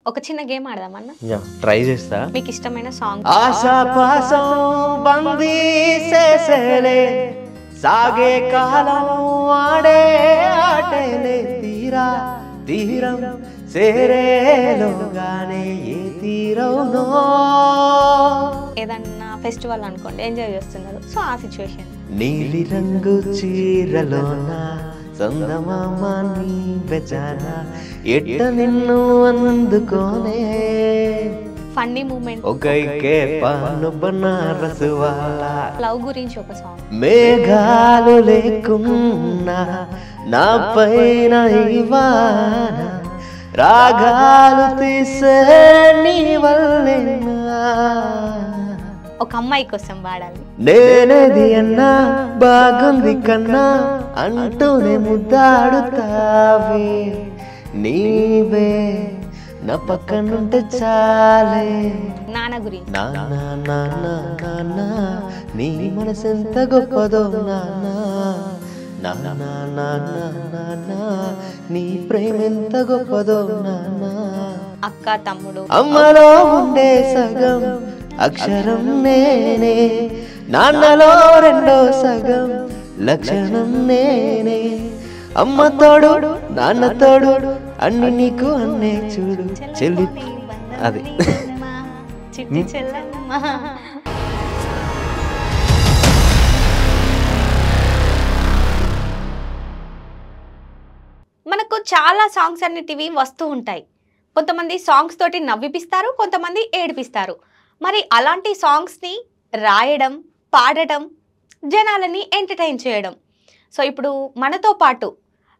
ఒక చిన్న game ఆడదామన్నా? Try చేస్తా. మీకు ఇష్టమైన సాంగ్ ఆశాపాసం బందీ చేసేలే సాగే కాలం ఆడే ఆటేలే తీరా తీరం సేరేలోగానే ఏ తీరవునో. ఏదన్నా ఫెస్టివల్ అనుకోండి, ఎంజాయ్ చేస్తున్నారు, సో ఆ సిచ్యువేషన్. నీలి రంగు చీరలోన చందమామ నీ బెజాన ఎట్ట నిన్ను అందుకోనే ఫన్నీ మూమెంట్. ఒకైకే పాను బనారసు వాలా లవ్ గురించి ఒక సాంగ్. మేఘాలు లేకున్నా నా పైన ఇవాన రాగాలు తీసే నీ వల్లేనా. ఒక అమ్మాయి కోసం పాడాలి. నేనేది అన్నా బాగుంది కన్నా అంటూనే ముద్దాడుతావే నీవే నా పక్కనుంటే చాలే. నాన్న గురించి. నాన్న నాన్న నాన్న నీ మనసెంత గొప్పదో నాన్న నాన్న నాన్న నాన్న నీ ప్రేమ ఎంత గొప్పదో నాన్న. అక్క తమ్ముడు. అమ్మలో ఉండే సగం అక్షరం నేనే, నాన్నలో రెండో సగం లక్షణం నేనే. అమ్మ తోడు నాన్న తోడు అన్ని నీకు అన్నే చూడు చెల్లి. అది చిట్టి చెల్లమ్మ. మనకు చాలా సాంగ్స్ అనేటివి వస్తూ ఉంటాయి. కొంతమంది సాంగ్స్ తోటి నవ్విపిస్తారు, కొంతమంది ఏడిపిస్తారు. మరి అలాంటి సాంగ్స్ని రాయడం, పాడటం, జనాలని ఎంటర్టైన్ చేయడం. సో ఇప్పుడు మనతో పాటు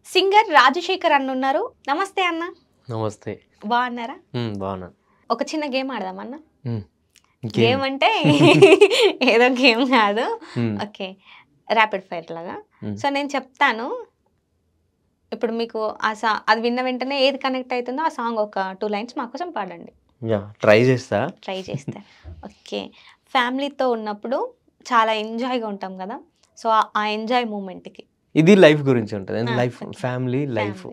సింగర్ రాజశేఖర్ అన్న ఉన్నారు. నమస్తే అన్న. నమస్తే. బాగున్నారా? బాగున్నా. ఒక చిన్న గేమ్ ఆడదామన్నా? గేమ్ అంటే ఏదో గేమ్ కాదు, ఓకే, ర్యాపిడ్ ఫైర్ లాగా. సో నేను చెప్తాను, ఇప్పుడు మీకు అది విన్న వెంటనే ఏది కనెక్ట్ అవుతుందో ఆ సాంగ్ ఒక 2 లైన్స్ మా కోసం పాడండి. ట్రై చేస్తా. ఓకే. ఫ్యామిలీతో ఉన్నప్పుడు చాలా ఎంజాయ్గా ఉంటాం కదా, సో ఆ ఎంజాయ్ మూమెంట్కి. ఇది లైఫ్ గురించి ఉంటుంది. లైఫ్ ఫ్యామిలీ లైఫ్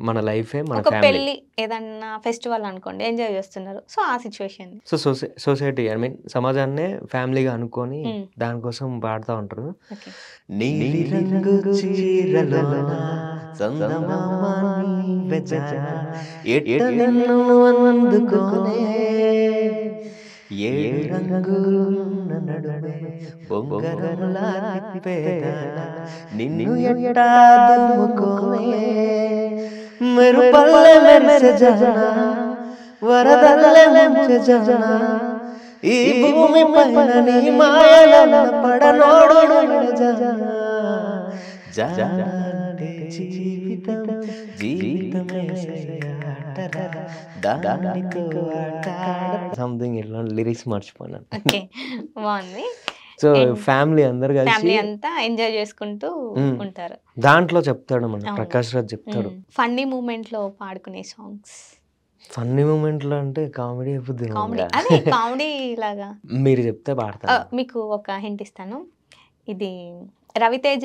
మన లైఫే మన ఫ్యామిలీ. పెళ్లి ఏదన్నా ఫెస్టివల్ అనుకోండి, ఎంజాయ్ చేస్తున్నారు, సో ఆ situation. So society I mean సమాజాన్నే ఫ్యామిలీగా అనుకొని దానికోసం పాడుతూ ఉంటారు. నీలి రంగు చీరలోన చందమామ నీ బెజాన ఎట్ట నిన్ను అందుకోనే ఏడు రంగులున్న నడుమే బొంగరములా తిప్పేదాన నిన్ను ఎట్టా దుమ్ముకోనే మెరుపల్లె మెరిసె జాన వరదల్లె ముంచె జాన ఈ భూమి పైన నీ మాయల పడనోడు జానంటే జీవితం జీవితమే సంథింగ్ ఇలా లిరిక్స్ మర్చిపోయినాను. ఓకే, బాగుంది. సో ఫ్యామిలీ అందరు కలిసి అంతా ఎంజాయ్ చేసుకుంటూ ఉంటారు. దాంట్లో చెప్తాడు మన ప్రకాష్ రాజ్ చెప్తాడు. ఫన్నీ మూమెంట్ లో పాడుకునే సాంగ్స్. ఫన్నీ మూమెంట్ లో అంటే కామెడీ అయిపోద్ది. కామెడీ లాగా మీరు చెప్తే పాడతాను. మీకు ఒక హింట్ ఇస్తాను. ఇది రవితేజ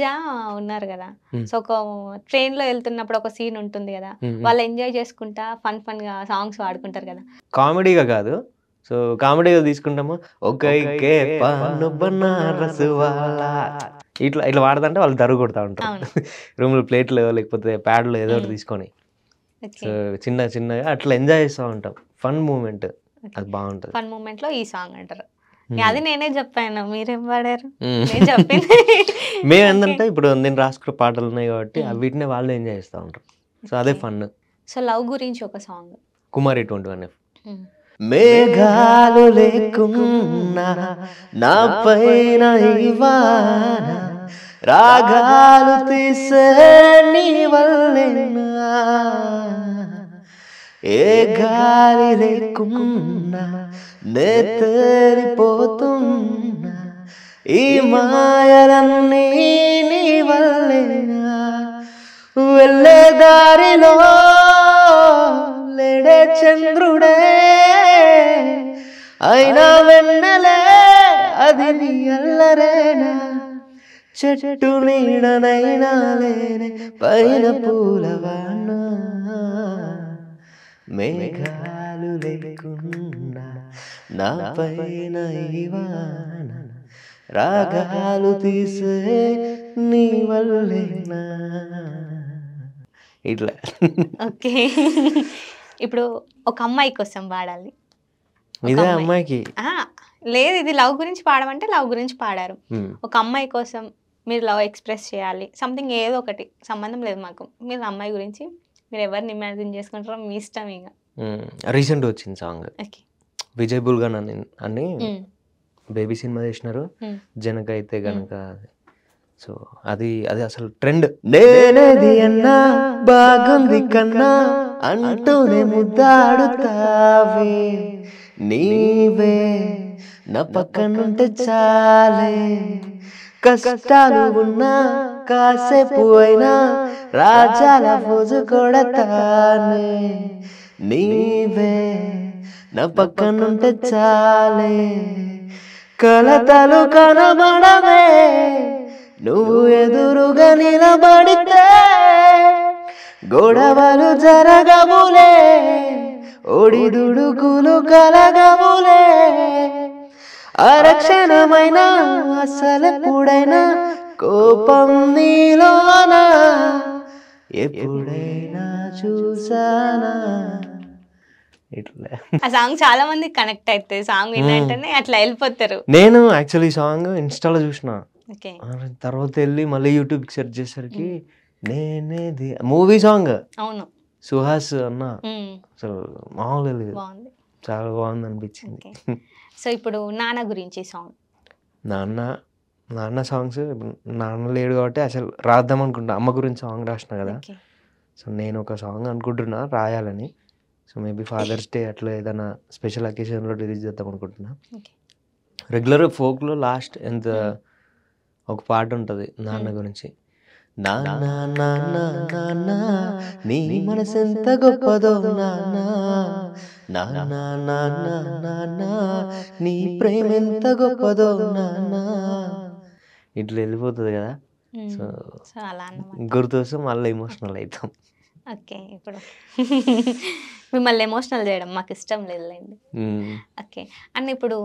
ఉన్నారు కదా, సో ఒక ట్రైన్ లో వెళ్తున్నప్పుడు ఒక సీన్ ఉంటుంది కదా, వాళ్ళు ఎంజాయ్ చేసుకుంటా ఫన్ గా సాంగ్స్ పాడుకుంటారు కదా. కామెడీగా కాదు, సో కామెడీగా తీసుకుంటాము. ఒకైకే పాను బనారసు వాలా ఇట్లా ఇట్లా వాడదంటే వాళ్ళు దరుగు కొడతా ఉంటారు రూమ్ లో ప్లేట్లు లేకపోతే ప్యాడ్లు ఏదో ఒకటి తీసుకొని. సో చిన్నగా అట్లా ఎంజాయ్ చేస్తూ ఉంటాం. ఫన్ మూమెంట్ అది బాగుంటుంది. ఫన్ మూమెంట్ లో ఈ సాంగ్ అంటారు. అది నేనే చెప్పాను, మీరేం పాడారు? మేము ఏంటంటే ఇప్పుడు నేను రాసుకున్న పాటలు ఉన్నాయి కాబట్టి వీటిని వాళ్ళు ఎంజాయ్ చేస్తూ ఉంటారు. సో అదే ఫన్. సో లవ్ గురించి ఒక సాంగ్. కుమారి 21F. మేఘాలు లేకున్నా నా పైన ఇవాన రాగాలు తీసే నీ వల్లేనా. ఏ గాలి లేకున్నా నే తేలిపోతున్నా ఈ మాయలన్నీ నీ వల్లేనా. వెళ్ళే దారిలో లేడే చంద్రుడే అయినా వెన్నెలే అది నీ అల్లరేనా. చెట్టు నీడనైనా లేనే పైన పూలవాన మేఘాలు లేకున్నా నా పైన ఈ వాన రాగాలు తీసే నీ వల్లేనా ఇట్లా. ఓకే. ఇప్పుడు ఒక అమ్మాయి కోసం పాడాలి. ఇదే అమ్మాయికి లేదు, ఇది లవ్ గురించి పాడమంటే లవ్ గురించి పాడారు. ఒక అమ్మాయి కోసం మీరు లవ్ ఎక్స్ప్రెస్ చేయాలి, సంథింగ్ ఏదో ఒకటి, సంబంధం లేదు మాకు. మీరు అమ్మాయి గురించి మీరు ఎవరిని ఇమాజిన్ చేసుకుంటారో మీ ఇష్టం. ఇక రీసెంట్ వచ్చింది సాంగ్, విజయ్ బుల్గన్ అని బేబీ సినిమా చేసినారు, జనక అయితే గనక. సో అది అసలు ట్రెండ్. నేనేది అన్నా బాగుంది కన్నా అంటూనే ముద్దాడుతావే, నీవే నా పక్కనుంటే చాలే, కష్టాలు ఉన్నా కాసేపు అయినా రాజాల ఫోజు కొడతానే, నీవే నా పక్కనుంటే చాలే, కలతలు కనబడవే నువ్వు ఎదురుగా నిలబడితే, గొడవలు జరగములే ఒడిదుడుకులు కలగములే, అరక్షణమైనా అసలెప్పుడైనా కోపం నీలోనా ఎప్పుడైనా చూసానా. ఇట్లా ఆ సాంగ్ చాలా మంది కనెక్ట్ అవుతుంది. సాంగ్ వినంటేనే అట్లా వెళ్ళిపోతారు. నేను యాక్చువల్లీ సాంగ్ ఇన్స్టాలో చూసిన, తర్వాత వెళ్ళి మళ్ళీ యూట్యూబ్ సెర్చ్ చేసరికి నేనేది మూవీ సాంగ్. అవును, సుహాస్ అన్న అసలు మామూలుగా లేదు, చాలా బాగుంది అనిపించింది. సో ఇప్పుడు నాన్న గురించి సాంగ్. నాన్న సాంగ్స్ నాన్న లేడు కాబట్టి అసలు రాద్దాం అనుకుంటా. అమ్మ గురించి సాంగ్ రాసిన కదా, సో నేను ఒక సాంగ్ అనుకుంటున్నా రాయాలని. సో మేబీ ఫాదర్స్ డే అట్లా ఏదైనా స్పెషల్ అకేషన్లో రిలీజ్ చేద్దాం అనుకుంటున్నా. రెగ్యులర్ ఫోక్లో లాస్ట్ ఎంత ఒక పాట ఉంటుంది నాన్న గురించి, నాన్న నాన్న నాన్న నీ మనసెంత గొప్పదో నాన్న, నాన్న నాన్న నాన్న నీ ప్రేమ ఎంత గొప్పదో నాన్న, ఇట్లా వెళ్ళిపోతుంది కదా. సో గుర్తొస్తే మళ్ళీ ఎమోషనల్ అవుతాం. ఓకే, ఇప్పుడు మిమ్మల్ని ఎమోషనల్ చేయడం మాకు ఇష్టం లేదులేండి. ఓకే, అండ్ ఇప్పుడు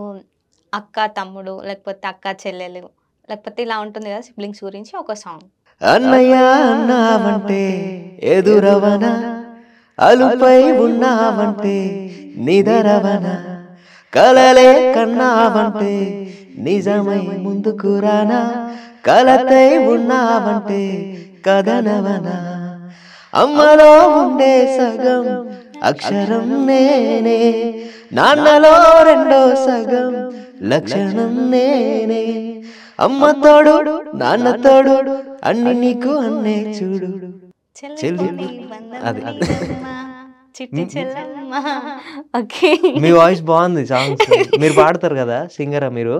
అక్క తమ్ముడు లేకపోతే అక్క చెల్లెలు లేకపోతే ఇలా ఉంటుంది కదా, సిబ్లింగ్స్ గురించి ఒక సాంగ్. అన్నయ్య అన్నావంటే ఎదురవన, అలుపై ఉన్నావంటే నిదరవన, కలలే కన్నావంటే నిజమై ముందుకు రానా, కలతై ఉన్నావంటే కథనవన, అమ్మలో ఉండే సగం అక్షరం నేనే, నాన్నలో రెండో సగం లక్షణం నేనే, అమ్మ తోడు నాన్న తోడు అన్ని నీకు అన్నే చూడు చెల్లి. అది ఓకే, మీ వాయిస్ బాగుంది సాంగ్స్. మీరు పాడతారు కదా, సింగరా మీరు?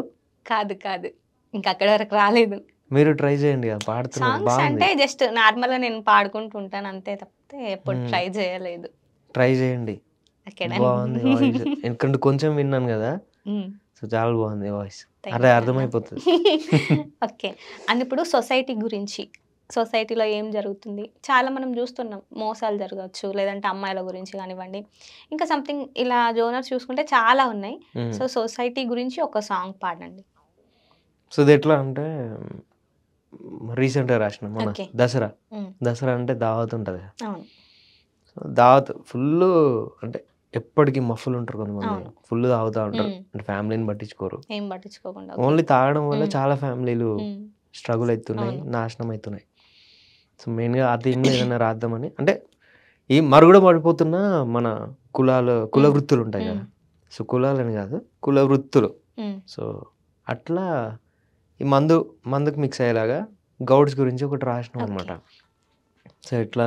కాదు కాదు, ఇంకా అక్కడ వరకు రాలేదు. మీరు ట్రై చేయండి, పాడుతున్నారు. అంటే జస్ట్ నార్మల్ గా నేను పాడుకుంటూ ఉంటాను అంతే తప్పితే ఎప్పుడు ట్రై చేయలేదు. ట్రై చేయండి, బాగుంది వాయిస్. ఎందుకంటే కొంచెం విన్నాను కదా, సో చాలా బాగుంది వాయిస్, అదే అర్థమైపోతుంది. ఓకే, అండ్ ఇప్పుడు సొసైటీ గురించి, సొసైటీలో ఏం జరుగుతుంది చాలా మనం చూస్తున్నాం, మోసాలు జరగవచ్చు, లేదంటే అమ్మాయిల గురించి కానివ్వండి, ఇంకా సంథింగ్ ఇలా జోనర్స్ చూసుకుంటే చాలా ఉన్నాయి. సో సొసైటీ గురించి ఒక సాంగ్ పాడండి. సో ఇది ఎట్లా అంటే రీసెంట్గా రాసిన మన దసరా అంటే దావత్ ఉంటుంది. దావత్ ఫుల్ అంటే ఎప్పటికీ మఫ్ఫులు ఉంటారు, కొంతమంది ఫుల్ తాగుతూ ఉంటారు, అంటే ఫ్యామిలీని పట్టించుకోరు. ఓన్లీ తాగడం వల్ల చాలా ఫ్యామిలీలు స్ట్రగుల్ అవుతున్నాయి, నాశనం అవుతున్నాయి. సో మెయిన్గా ఆ థీమ్లో ఏదైనా రాద్దామని, అంటే ఈ మరుగుడ పడిపోతున్న మన కుల వృత్తులు ఉంటాయి కదా, సో కులాలని కాదు కుల వృత్తులు. సో అట్లా ఈ మందుకు మిక్స్ అయ్యేలాగా గౌడ్స్ గురించి ఒకటి రాసినాం అనమాట. సో ఇట్లా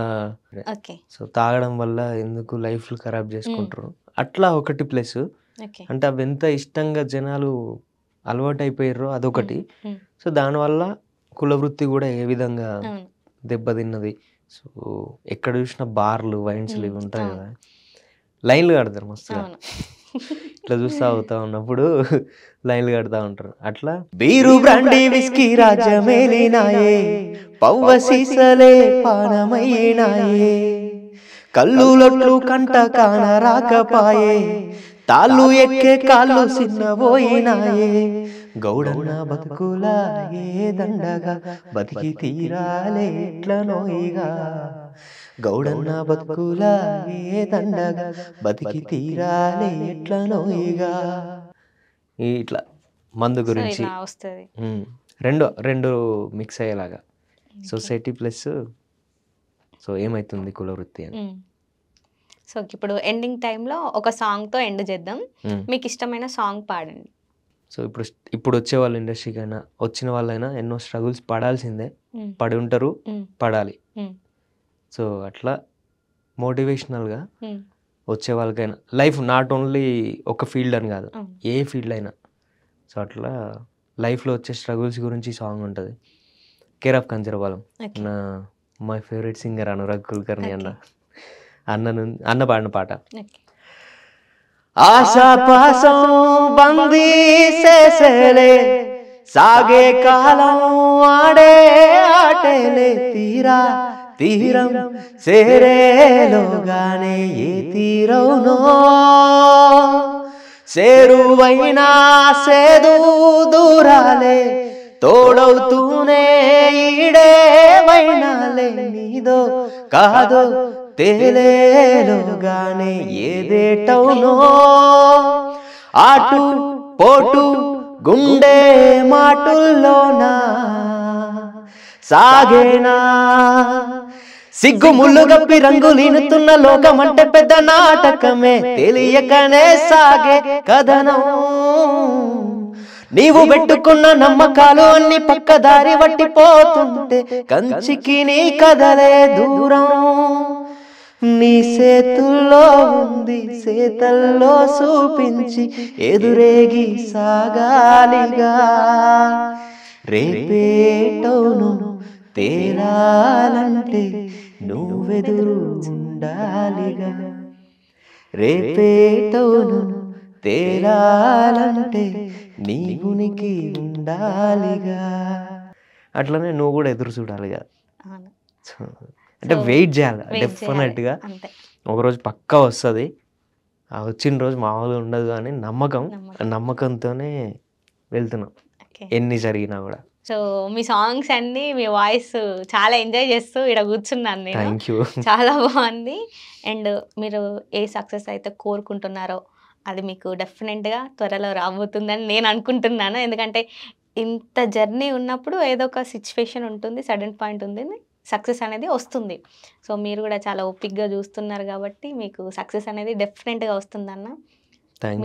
సో తాగడం వల్ల ఎందుకు లైఫ్లు ఖరాబ్ చేసుకుంటారు అట్లా ఒకటి. ప్లస్ అంటే అవి ఎంత ఇష్టంగా జనాలు అలవాటు అయిపోయారో అదొకటి. సో దానివల్ల కుల వృత్తి కూడా ఏ విధంగా దెబ్బతిన్నది. సో ఎక్కడ చూసినా బార్లు వైన్స్లు ఇవి ఉంటాయి కదా, లైన్లు కడతారు మస్తుగా, ఇట్లా చూస్తా అవుతా ఉన్నప్పుడు లైన్లు కడతా ఉంటారు. అట్లా బీరు బ్రాండీ విస్కీ రాజ్యమేలినాయే, పవ్వ సీసలే పానమైనాయే, కళ్ళు లొట్లు కంట కాన రాకపాయే తాళ్ళు ఎక్కే కాళ్ళు సిన్నబోయినాయే గౌడన్న బతుకులా ఏ దండగా బతికి తీరాలే ఎట్లనోయిగా గౌడన్న బతుకులా ఏ దండగా బతికి తీరాలే ఎట్లనోయిగా ఇట్లా మందు గురించి వస్తుంది రెండు మిక్స్ అయ్యేలాగా సొసైటీ ప్లస్ సో ఏమైతుంది కులవృత్తి అని. సో ఇప్పుడు ఎండింగ్ టైంలో ఒక సాంగ్తో ఎండ్ చేద్దాం. మీకు ఇష్టమైన సాంగ్ పాడండి. సో ఇప్పుడు వచ్చే వాళ్ళ ఇండస్ట్రీకైనా వచ్చిన వాళ్ళైనా ఎన్నో స్ట్రగుల్స్ పడాల్సిందే, పడి ఉంటారు, పడాలి. సో అట్లా మోటివేషనల్గా వచ్చే వాళ్ళకైనా లైఫ్ నాట్ ఓన్లీ ఒక ఫీల్డ్ అని కాదు, ఏ ఫీల్డ్ అయినా. సో అట్లా లైఫ్లో వచ్చే స్ట్రగుల్స్ గురించి సాంగ్ ఉంటుంది. కేర్ ఆఫ్ కంచరపాలెం నా my favourite singer Anurag Kulkarni అన్న పాడిన పాట. ఆశాపాసం బందీ చేసేలే సాగే కాలం ఆడే ఆటేలే తీరా తీరం సేరేలోగానే ఏ తీరవునో సేరువైనా సేదు దూరాలే తోడవుతూనే ఈడే వైనాలే నీదో కాదో తేలేలోగానే ఏదేటవునో ఆటు పోటు గుండె మాటుల్లోనా సాగేనా సిగ్గు ముళ్ళు గప్పి రంగులీనుతున్న లోకమంటే పెద్ద నాటకమే తెలియకనే సాగే కథనం నీవు పెట్టుకున్న నమ్మకాలు అన్ని పక్కదారి వట్టిపోతుంటే కంచికి నీ కదలే దూరం నీ చేతుల్లో ఉంది చేతల్లో చూపించి ఎదురేగి సాగాలిగా రేపేటోను తేలాలంటే నువ్వెదురు ఉండాలిగా రేపేటోను తేలాలంటే నీ ఉనికి ఉండాలిగా అట్లనే నువ్వు కూడా ఎదురు చూడాలిగా. అంటే వెయిట్ చేయాలి డెఫినెట్గా, ఒకరోజు పక్కా వస్తుంది. ఆ వచ్చిన రోజు మామూలుగా ఉండదు అని నమ్మకంతోనే వెళ్తున్నాం ఎన్ని జరిగినా కూడా. సో మీ సాంగ్స్ అన్ని మీ వాయిస్ చాలా ఎంజాయ్ చేస్తూ ఇక్కడ కూర్చున్నాను నేను. థ్యాంక్ యూ, చాలా బాగుంది. అండ్ మీరు ఏ సక్సెస్ అయితే కోరుకుంటున్నారో అది మీకు డెఫినెట్గా త్వరలో రాబోతుందని నేను అనుకుంటున్నాను. ఎందుకంటే ఇంత జర్నీ ఉన్నప్పుడు ఏదో ఒక సిచ్యువేషన్ ఉంటుంది, సడన్ పాయింట్ ఉంది, సక్సెస్ అనేది వస్తుంది. సో మీరు కూడా చాలా ఓపిక్గా చూస్తున్నారు కాబట్టి మీకు సక్సెస్ అనేది డెఫినెట్గా వస్తుందన్న.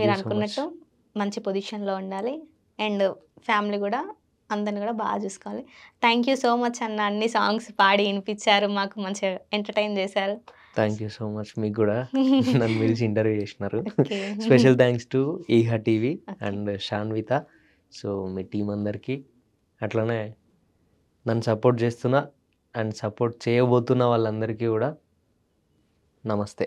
మీరు అనుకున్నట్టు మంచి పొజిషన్లో ఉండాలి అండ్ ఫ్యామిలీ కూడా అందరిని కూడా బాగా చూసుకోవాలి. థ్యాంక్ యూ సో మచ్ అన్న, అన్ని సాంగ్స్ పాడి వినిపించారు, మాకు మంచిగా ఎంటర్టైన్ చేశారు. థ్యాంక్ యూ సో మచ్, మీకు కూడా నన్ను పిలిచి ఇంటర్వ్యూ చేసినారు. Special thanks to Eha TV and Sanvitha. So మీ టీం అందరికీ, అట్లనే నన్ను సపోర్ట్ చేస్తున్నా అండ్ సపోర్ట్ చేయబోతున్న వాళ్ళందరికీ కూడా నమస్తే.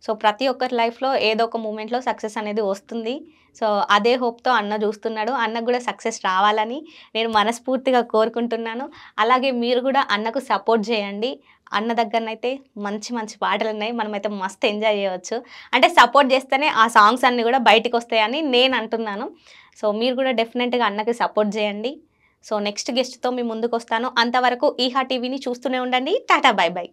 సో ప్రతి ఒక్కరి లైఫ్లో ఏదో ఒక మూమెంట్లో సక్సెస్ అనేది వస్తుంది. సో అదే హోప్తో అన్న చూస్తున్నాడు. అన్నకు కూడా సక్సెస్ రావాలని నేను మనస్ఫూర్తిగా కోరుకుంటున్నాను. అలాగే మీరు కూడా అన్నకు సపోర్ట్ చేయండి. అన్న దగ్గరనైతే మంచి మంచి పాటలు ఉన్నాయి, మనమైతే మస్తు ఎంజాయ్ చేయవచ్చు. అంటే సపోర్ట్ చేస్తేనే ఆ సాంగ్స్ అన్నీ కూడా బయటకు వస్తాయని నేను అంటున్నాను. సో మీరు కూడా డెఫినెట్గా అన్నకి సపోర్ట్ చేయండి. సో నెక్స్ట్ గెస్ట్తో మీ ముందుకు వస్తాను. అంతవరకు ఈహా టీవీని చూస్తూనే ఉండండి. Tata, by by.